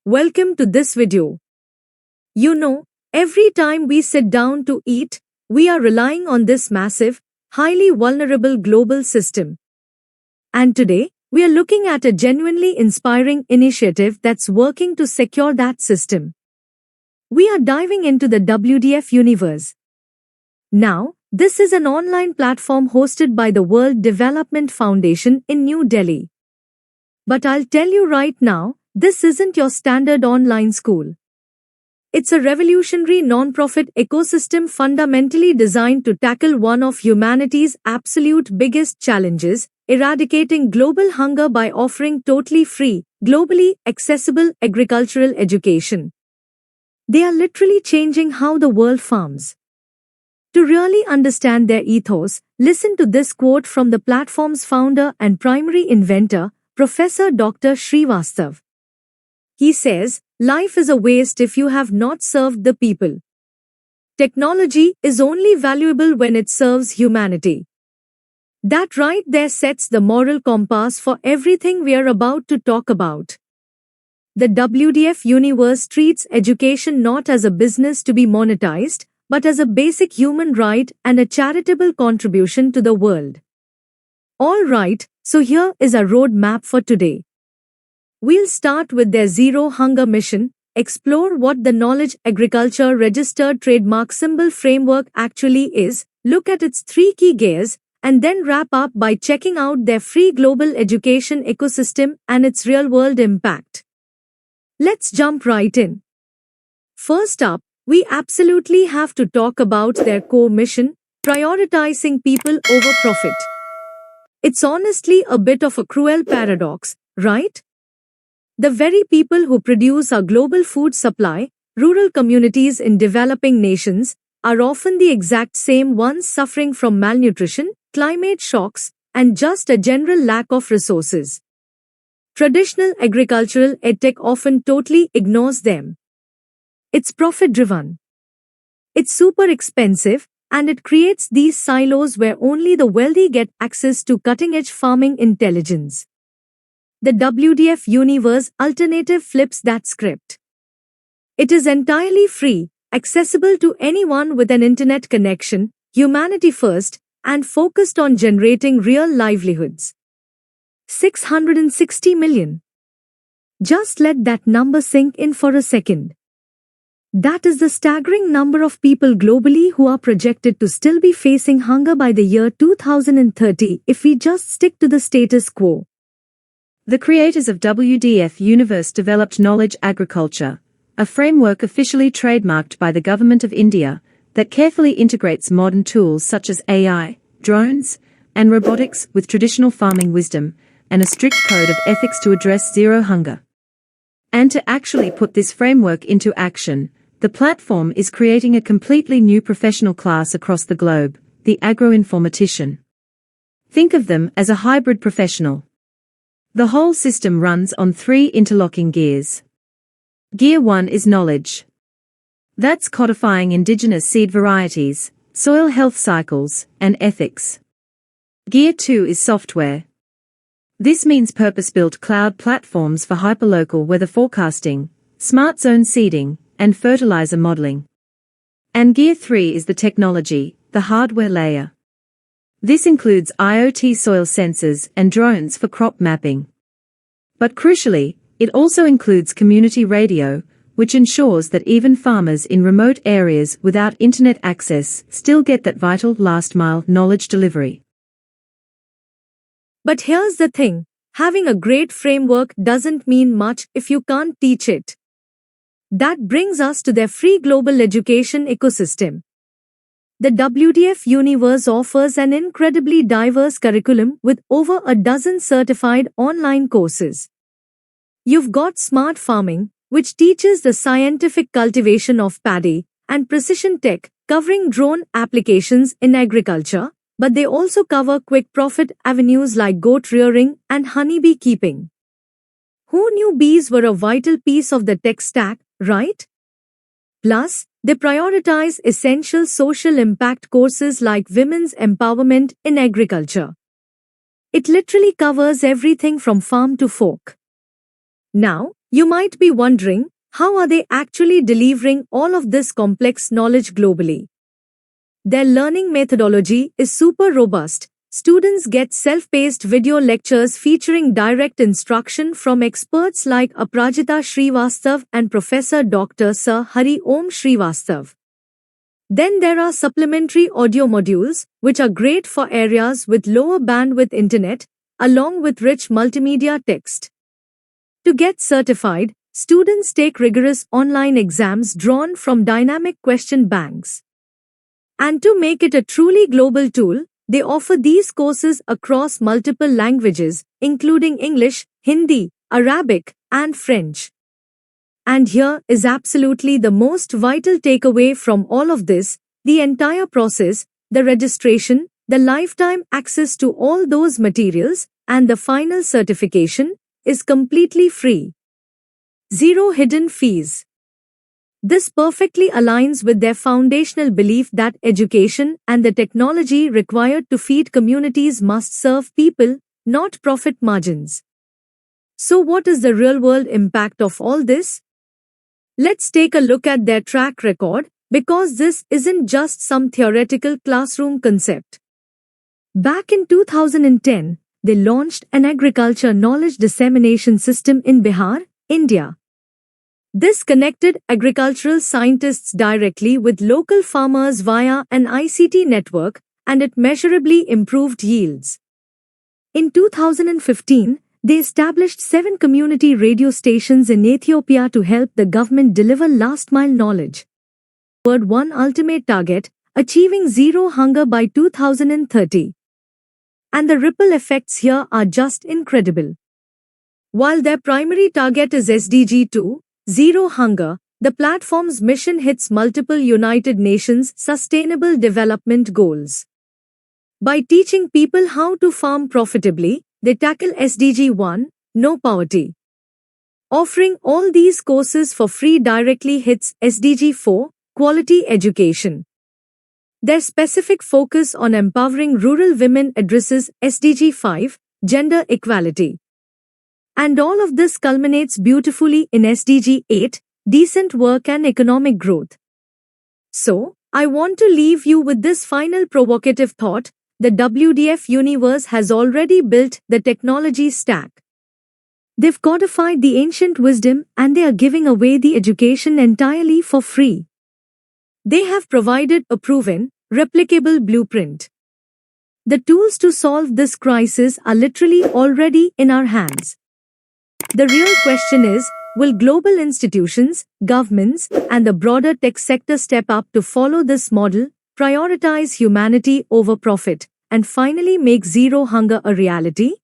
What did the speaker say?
welcome to this video. You know, every time we sit down to eat, we are relying on this massive, highly vulnerable global system. And today, we are looking at a genuinely inspiring initiative that's working to secure that system. We are diving into the WDF Universe. Now, this is an online platform hosted by the World Development Foundation in New Delhi. But I'll tell you right now, this isn't your standard online school. It's a revolutionary non-profit ecosystem fundamentally designed to tackle one of humanity's absolute biggest challenges, eradicating global hunger by offering totally free, globally accessible agricultural education. They are literally changing how the world farms. To really understand their ethos, listen to this quote from the platform's founder and primary inventor, Professor Dr. Srivastava. He says, "Life is a waste if you have not served the people. Technology is only valuable when it serves humanity." That right there sets the moral compass for everything we are about to talk about. The WDF Universe treats education not as a business to be monetized, but as a basic human right and a charitable contribution to the world. Alright, so here is a roadmap for today. We'll start with their Zero Hunger mission, explore what the Knowledge Agriculture Registered Trademark Symbol Framework actually is, look at its 3 key gears, and then wrap up by checking out their free global education ecosystem and its real-world impact. Let's jump right in. First up, we absolutely have to talk about their core mission, prioritizing people over profit. It's honestly a bit of a cruel paradox, right? The very people who produce our global food supply, rural communities in developing nations, are often the exact same ones suffering from malnutrition, climate shocks, and just a general lack of resources. Traditional agricultural edtech often totally ignores them. It's profit-driven. It's super expensive, and it creates these silos where only the wealthy get access to cutting-edge farming intelligence. The WDF Universe alternative flips that script. It is entirely free, accessible to anyone with an internet connection, humanity first, and focused on generating real livelihoods. 660 million. Just let that number sink in for a second. That is the staggering number of people globally who are projected to still be facing hunger by the year 2030 if we just stick to the status quo. The creators of WDF Universe developed Knowledge Agriculture, a framework officially trademarked by the Government of India that carefully integrates modern tools such as AI, drones, and robotics with traditional farming wisdom, and a strict code of ethics to address zero hunger. And to actually put this framework into action, the platform is creating a completely new professional class across the globe, the Agro-Informatician. Think of them as a hybrid professional. The whole system runs on 3 interlocking gears. Gear 1 is knowledge. That's codifying indigenous seed varieties, soil health cycles, and ethics. Gear 2 is software. This means purpose-built cloud platforms for hyperlocal weather forecasting, smart zone seeding, and fertilizer modeling. And Gear 3 is the technology, the hardware layer. This includes IoT soil sensors and drones for crop mapping. But crucially, it also includes community radio, which ensures that even farmers in remote areas without internet access still get that vital last-mile knowledge delivery. But here's the thing, having a great framework doesn't mean much if you can't teach it. That brings us to their free global education ecosystem. The WDF Universe offers an incredibly diverse curriculum with over a dozen certified online courses. You've got Smart Farming, which teaches the scientific cultivation of paddy, and Precision Tech, covering drone applications in agriculture, but they also cover quick profit avenues like goat rearing and honeybee keeping. Who knew bees were a vital piece of the tech stack, right? Plus, they prioritize essential social impact courses like women's empowerment in agriculture. It literally covers everything from farm to fork. Now, You might be wondering, how are they actually delivering all of this complex knowledge globally? Their learning methodology is super robust. Students get self-paced video lectures featuring direct instruction from experts like Aprajita Srivastava and Professor Dr. Sir Hari Om Srivastava. Then there are supplementary audio modules, which are great for areas with lower bandwidth internet, along with rich multimedia text. To get certified, students take rigorous online exams drawn from dynamic question banks. And to make it a truly global tool, they offer these courses across multiple languages, including English, Hindi, Arabic, and French. And here is absolutely the most vital takeaway from all of this: the entire process, the registration, the lifetime access to all those materials, and the final certification, is completely free. Zero hidden fees. This perfectly aligns with their foundational belief that education and the technology required to feed communities must serve people, not profit margins. So what is the real-world impact of all this? Let's take a look at their track record, because this isn't just some theoretical classroom concept. Back in 2010, they launched an agriculture knowledge dissemination system in Bihar, India. This connected agricultural scientists directly with local farmers via an ICT network, and it measurably improved yields. In 2015, they established 7 community radio stations in Ethiopia to help the government deliver last-mile knowledge. Toward one ultimate target, achieving zero hunger by 2030. And the ripple effects here are just incredible. While their primary target is SDG 2, Zero Hunger, the platform's mission hits multiple United Nations Sustainable Development Goals. By teaching people how to farm profitably, they tackle SDG 1, No Poverty. Offering all these courses for free directly hits SDG 4, Quality Education. Their specific focus on empowering rural women addresses SDG 5, Gender Equality. And all of this culminates beautifully in SDG 8, Decent Work and Economic Growth. So, I want to leave you with this final provocative thought: the WDF Universe has already built the technology stack. They've codified the ancient wisdom, and they are giving away the education entirely for free. They have provided a proven, replicable blueprint. The tools to solve this crisis are literally already in our hands. The real question is, will global institutions, governments, and the broader tech sector step up to follow this model, prioritize humanity over profit, and finally make zero hunger a reality?